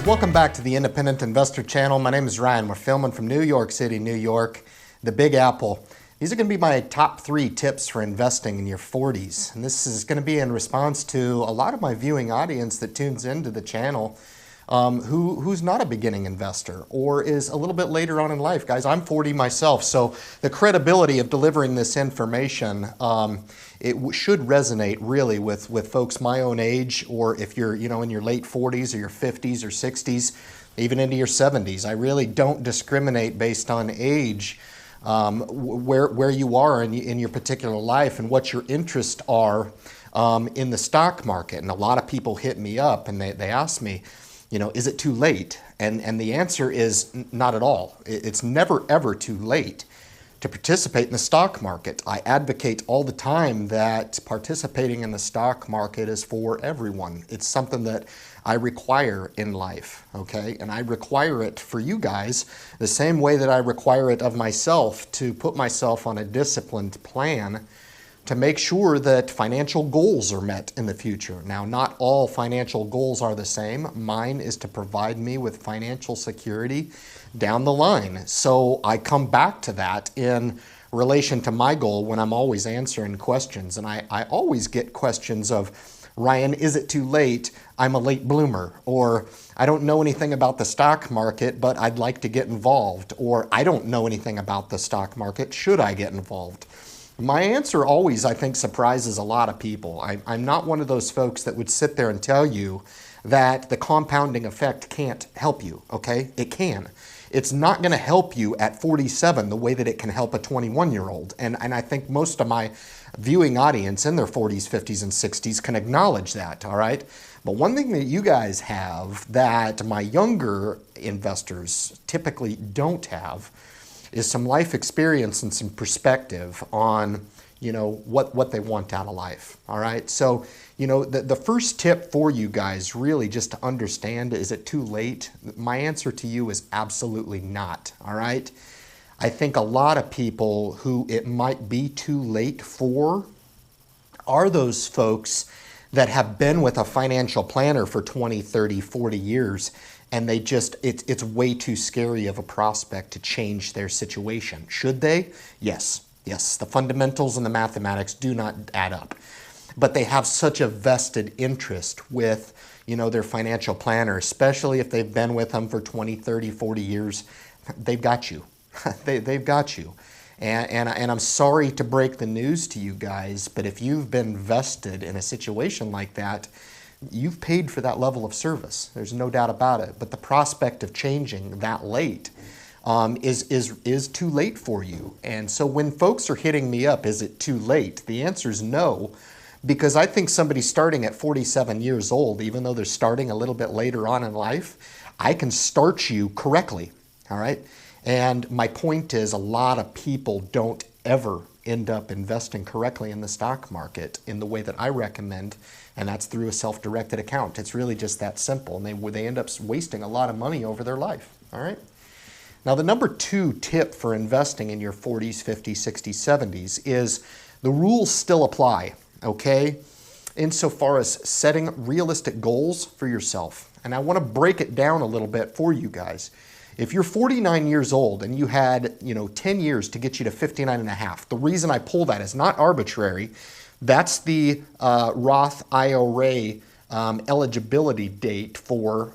Welcome back to the Independent Investor Channel. My name is Ryan. We're filming from New York City, New York, the Big Apple. These are going to be my top 3 tips for investing in your 40s. And this is going to be in response to a lot of my viewing audience that tunes into the channel who's not a beginning investor or is a little bit later on in life. Guys, I'm 40 myself, so the credibility of delivering this information, it should resonate really with folks my own age, or if you're in your late 40s or your 50s or 60s, even into your 70s. I really don't discriminate based on age, where you are in your particular life and what your interests are in the stock market. And a lot of people hit me up and they ask me, is it too late? And the answer is not at all. It's never ever too late to participate in the stock market. I advocate all the time that participating in the stock market is for everyone. It's something that I require in life, okay? And I require it for you guys the same way that I require it of myself, to put myself on a disciplined plan to make sure that financial goals are met in the future. Now, not all financial goals are the same. Mine is to provide me with financial security down the line. So I come back to that in relation to my goal when I'm always answering questions. And I always get questions of, Ryan, is it too late? I'm a late bloomer. Or I don't know anything about the stock market, but I'd like to get involved. Or I don't know anything about the stock market. Should I get involved? My answer always, I think, surprises a lot of people. I'm not one of those folks that would sit there and tell you that the compounding effect can't help you, okay? It can. It's not going to help you at 47 the way that it can help a 21-year-old. And I think most of my viewing audience in their 40s, 50s, and 60s can acknowledge that, all right? But one thing that you guys have that my younger investors typically don't have is some life experience and some perspective on, what they want out of life, all right? So, the first tip for you guys really just to understand, is it too late? My answer to you is absolutely not, all right? I think a lot of people who it might be too late for are those folks that have been with a financial planner for 20, 30, 40 years, and they just, it's way too scary of a prospect to change their situation. Should they? Yes. The fundamentals and the mathematics do not add up. But they have such a vested interest with, their financial planner, especially if they've been with them for 20, 30, 40 years. They've got you. They've got you. And I'm sorry to break the news to you guys, but if you've been vested in a situation like that, you've paid for that level of service. There's no doubt about it. But the prospect of changing that late is too late for you. And so when folks are hitting me up, is it too late? The answer is no, because I think somebody starting at 47 years old, even though they're starting a little bit later on in life, I can start you correctly, all right? And my point is, a lot of people don't ever end up investing correctly in the stock market in the way that I recommend, and that's through a self-directed account. It's really just that simple, and they end up wasting a lot of money over their life, all right? Now, the number 2 tip for investing in your 40s, 50s, 60s, 70s is the rules still apply, okay? Insofar as setting realistic goals for yourself. And I want to break it down a little bit for you guys. If you're 49 years old and you had, 10 years to get you to 59 and a half, the reason I pull that is not arbitrary. That's the Roth IRA eligibility date for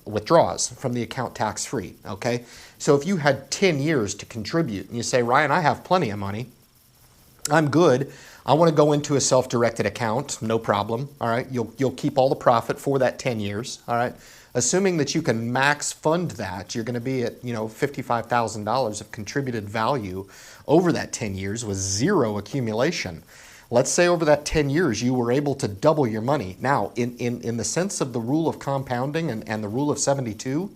withdrawals from the account tax-free, okay? So if you had 10 years to contribute and you say, Ryan, I have plenty of money, I'm good, I want to go into a self-directed account, no problem, all right? You'll keep all the profit for that 10 years, all right? Assuming that you can max fund that, you're going to be at, $55,000 of contributed value over that 10 years with zero accumulation. Let's say over that 10 years you were able to double your money. Now, in the sense of the rule of compounding and the rule of 72,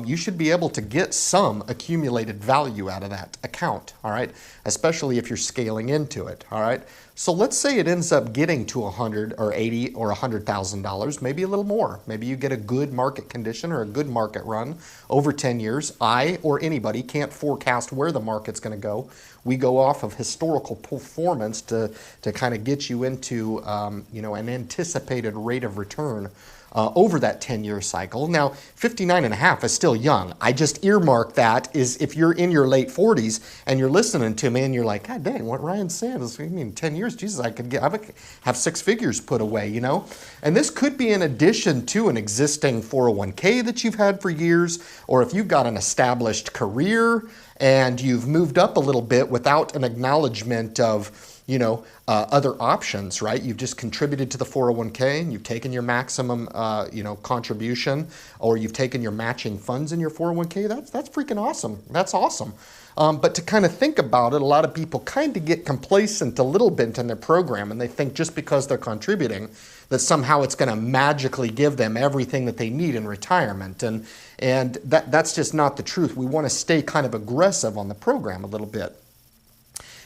you should be able to get some accumulated value out of that account, all right? Especially if you're scaling into it, all right? So let's say it ends up getting to $100 or $80 or $100,000, maybe a little more. Maybe you get a good market condition or a good market run over 10 years. I or anybody can't forecast where the market's going to go. We go off of historical performance to kind of get you into an anticipated rate of return over that 10-year cycle. Now, 59.5 is still young. I just earmark that is if you're in your late 40s and you're listening to me and you're like, God dang, what Ryan's saying is, I mean, 10 years, Jesus, I would have six figures put away, you know? And this could be in addition to an existing 401k that you've had for years, or if you've got an established career and you've moved up a little bit without an acknowledgement of, you know, other options, right? You've just contributed to the 401k and you've taken your maximum, you know, contribution, or you've taken your matching funds in your 401k. That's freaking awesome. That's awesome. But to kind of think about it, a lot of people kind of get complacent a little bit in their program, and they think just because they're contributing that somehow it's going to magically give them everything that they need in retirement. And that's just not the truth. We want to stay kind of aggressive on the program a little bit.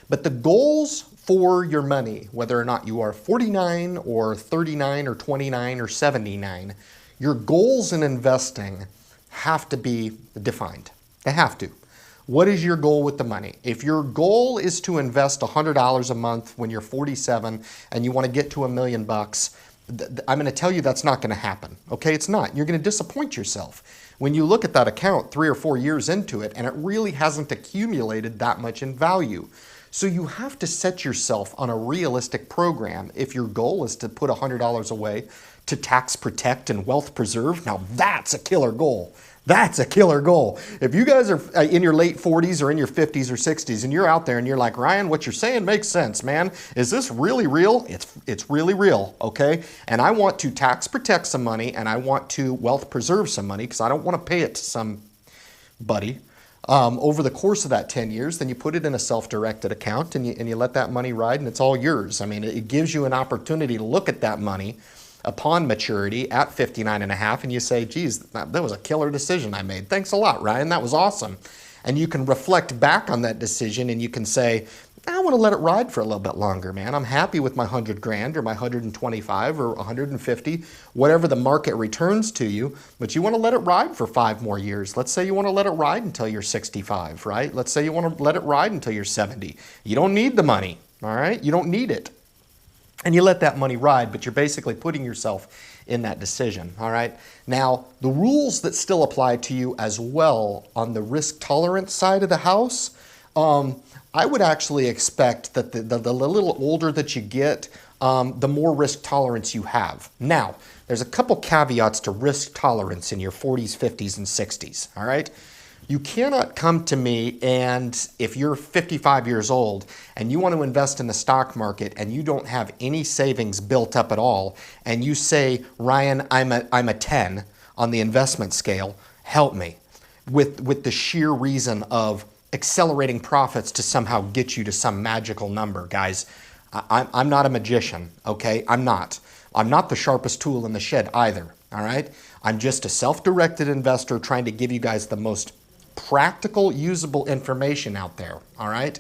But the goals for your money, whether or not you are 49 or 39 or 29 or 79, your goals in investing have to be defined. They have to. What is your goal with the money? If your goal is to invest $100 a month when you're 47 and you want to get to $1 million, I'm going to tell you that's not going to happen. Okay, it's not. You're going to disappoint yourself when you look at that account 3 or 4 years into it and it really hasn't accumulated that much in value. So you have to set yourself on a realistic program. If your goal is to put $100 away to tax protect and wealth preserve, now that's a killer goal. That's a killer goal. If you guys are in your late 40s or in your 50s or 60s and you're out there and you're like, Ryan, what you're saying makes sense, man. Is this really real? It's really real, okay? And I want to tax protect some money and I want to wealth preserve some money because I don't want to pay it to somebody. Over the course of that 10 years, then you put it in a self-directed account and you let that money ride and it's all yours. I mean, it gives you an opportunity to look at that money upon maturity at 59.5 and you say, geez, that was a killer decision I made. Thanks a lot, Ryan. That was awesome. And you can reflect back on that decision and you can say, I want to let it ride for a little bit longer, man. I'm happy with my 100 grand or my 125 or 150, whatever the market returns to you, but you want to let it ride for 5 more years. Let's say you want to let it ride until you're 65, right? Let's say you want to let it ride until you're 70. You don't need the money, all right? You don't need it. And you let that money ride, but you're basically putting yourself in that decision, all right? Now, the rules that still apply to you as well on the risk tolerance side of the house, I would actually expect that the little older that you get, the more risk tolerance you have. Now, there's a couple caveats to risk tolerance in your 40s, 50s, and 60s, all right? You cannot come to me and if you're 55 years old and you want to invest in the stock market and you don't have any savings built up at all and you say, Ryan, I'm a 10 on the investment scale, help me with the sheer reason of accelerating profits to somehow get you to some magical number. Guys, I'm not a magician, okay? I'm not the sharpest tool in the shed either, all right? I'm just a self-directed investor trying to give you guys the most practical, usable information out there, all right?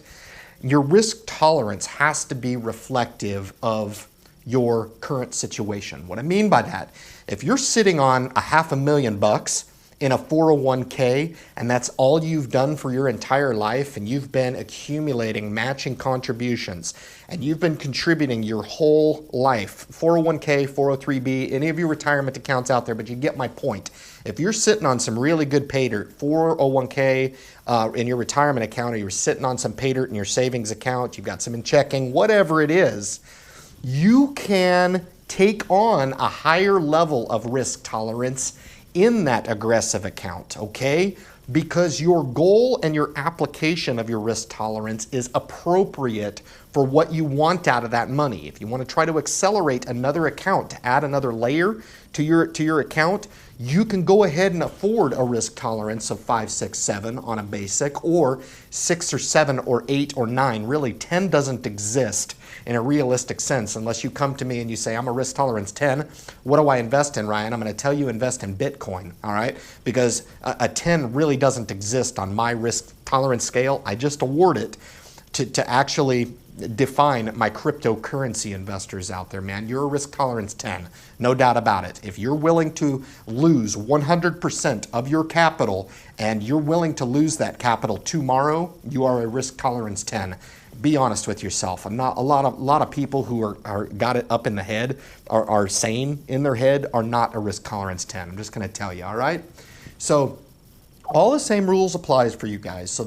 Your risk tolerance has to be reflective of your current situation. What I mean by that, if you're sitting on $500,000 in a 401k and that's all you've done for your entire life and you've been accumulating matching contributions and you've been contributing your whole life, 401k, 403b, any of your retirement accounts out there, but you get my point. If you're sitting on some really good pay dirt, 401k in your retirement account, or you're sitting on some pay dirt in your savings account, you've got some in checking, whatever it is, you can take on a higher level of risk tolerance in that aggressive account, okay? Because your goal and your application of your risk tolerance is appropriate for what you want out of that money. If you want to try to accelerate another account, to add another layer to your account, you can go ahead and afford a risk tolerance of 5, 6, 7 on a basic, or 6 or 7 or 8 or 9. Really, 10 doesn't exist in a realistic sense unless you come to me and you say, I'm a risk tolerance 10. What do I invest in, Ryan? I'm going to tell you invest in Bitcoin, all right? Because a 10 really doesn't exist on my risk tolerance scale. I just award it. to actually define my cryptocurrency investors out there, man. You're a risk tolerance 10, no doubt about it. If you're willing to lose 100% of your capital and you're willing to lose that capital tomorrow, you are a risk tolerance 10. Be honest with yourself. A lot of people who are got it up in the head, are sane in their head, are not a risk tolerance 10. I'm just going to tell you, all right? So all the same rules applies for you guys. So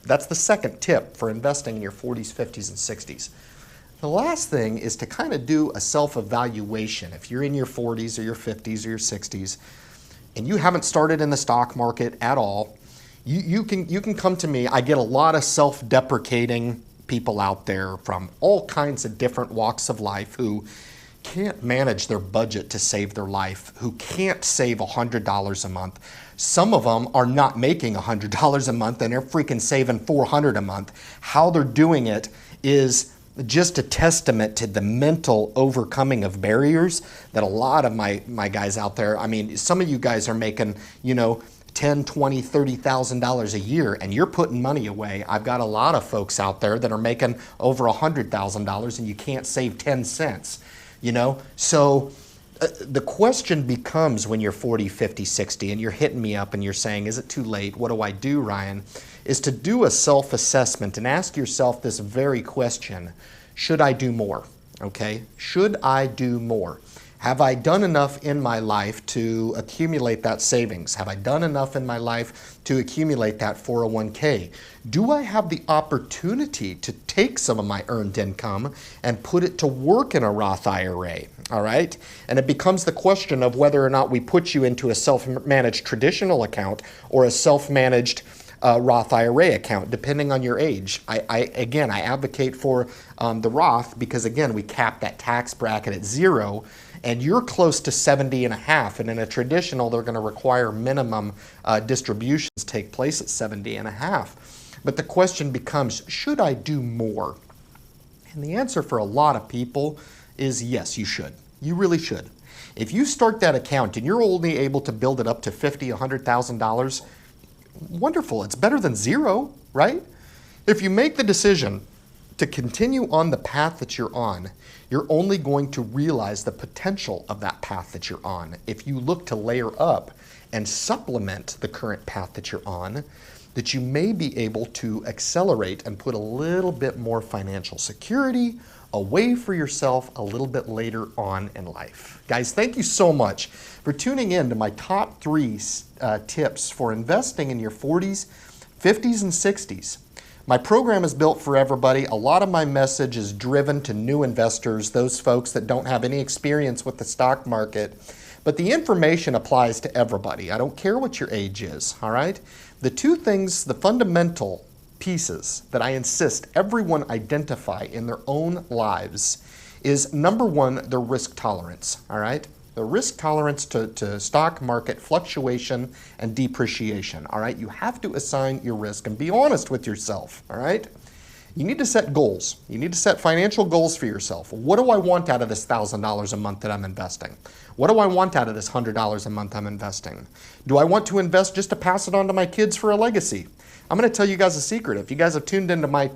that's the second tip for investing in your 40s, 50s, and 60s. The last thing is to kind of do a self-evaluation. If you're in your 40s or your 50s or your 60s and you haven't started in the stock market at all, you can come to me. I get a lot of self-deprecating people out there from all kinds of different walks of life who can't manage their budget to save their life, who can't save $100 a month. Some of them are not making $100 a month and they're freaking saving $400 a month. How they're doing it is just a testament to the mental overcoming of barriers that a lot of my guys out there, I mean, some of you guys are making, you know, $10, $20, $30,000 a year and you're putting money away. I've got a lot of folks out there that are making over $100,000 and you can't save 10 cents, you know? So the question becomes when you're 40, 50, 60 and you're hitting me up and you're saying, is it too late? What do I do, Ryan? Is to do a self-assessment and ask yourself this very question: should I do more? Okay? Should I do more? Have I done enough in my life to accumulate that savings? Have I done enough in my life to accumulate that 401k? Do I have the opportunity to take some of my earned income and put it to work in a Roth IRA? All right? And it becomes the question of whether or not we put you into a self-managed traditional account or a self-managed Roth IRA account, depending on your age. I advocate for the Roth because, again, we cap that tax bracket at 0, and you're close to 70 and a half. And in a traditional, they're going to require minimum distributions take place at 70 and a half. But the question becomes, should I do more? And the answer for a lot of people is yes, you should. You really should. If you start that account and you're only able to build it up to $50,000, $100,000, wonderful. It's better than 0, right? If you make the decision to continue on the path that you're on, you're only going to realize the potential of that path that you're on. If you look to layer up and supplement the current path that you're on, that you may be able to accelerate and put a little bit more financial security away for yourself a little bit later on in life. Guys, thank you so much for tuning in to my top 3 tips for investing in your 40s, 50s, and 60s. My program is built for everybody. A lot of my message is driven to new investors, those folks that don't have any experience with the stock market. But the information applies to everybody. I don't care what your age is, all right? The 2 things, the fundamental pieces that I insist everyone identify in their own lives is, number 1, their risk tolerance, all right? The risk tolerance to stock market fluctuation and depreciation, all right? You have to assign your risk and be honest with yourself, all right? You need to set goals. You need to set financial goals for yourself. What do I want out of this $1,000 a month that I'm investing? What do I want out of this $100 a month I'm investing? Do I want to invest just to pass it on to my kids for a legacy? I'm going to tell you guys a secret. If you guys have tuned into my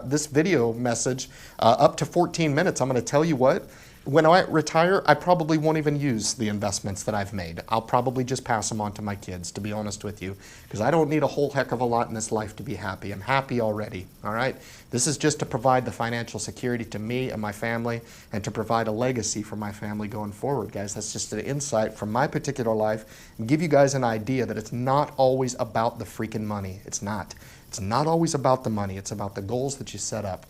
this video message up to 14 minutes, I'm going to tell you what. When I retire, I probably won't even use the investments that I've made. I'll probably just pass them on to my kids, to be honest with you, because I don't need a whole heck of a lot in this life to be happy. I'm happy already, all right? This is just to provide the financial security to me and my family and to provide a legacy for my family going forward, guys. That's just an insight from my particular life and give you guys an idea that it's not always about the freaking money. It's not. It's not always about the money. It's about the goals that you set up.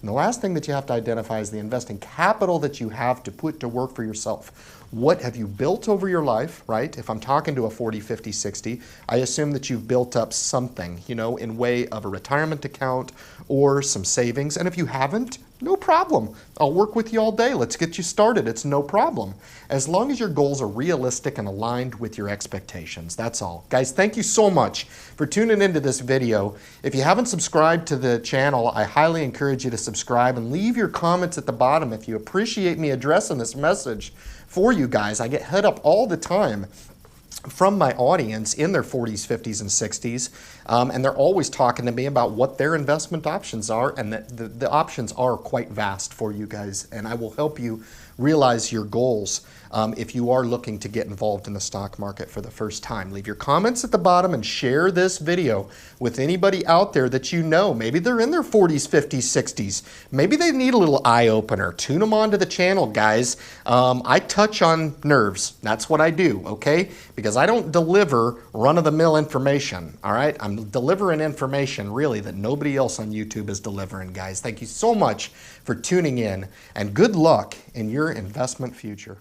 And the last thing that you have to identify is the investing capital that you have to put to work for yourself. What have you built over your life, right? If I'm talking to a 40, 50, 60, I assume that you've built up something, you know, in way of a retirement account or some savings. And if you haven't, no problem. I'll work with you all day. Let's get you started. It's no problem. As long as your goals are realistic and aligned with your expectations. That's all. Guys, thank you so much for tuning into this video. If you haven't subscribed to the channel, I highly encourage you to subscribe and leave your comments at the bottom if you appreciate me addressing this message for you guys. I get hit up all the time from my audience in their 40s, 50s, and 60s, and they're always talking to me about what their investment options are, and that the options are quite vast for you guys, and I will help you realize your goals if you are looking to get involved in the stock market for the first time. Leave your comments at the bottom and share this video with anybody out there that you know. Maybe they're in their 40s, 50s, 60s. Maybe they need a little eye-opener. Tune them onto the channel, guys. I touch on nerves. That's what I do, okay? Because I don't deliver run-of-the-mill information, all right? I'm delivering information, really, that nobody else on YouTube is delivering, guys. Thank you so much for tuning in, and good luck in your investment future.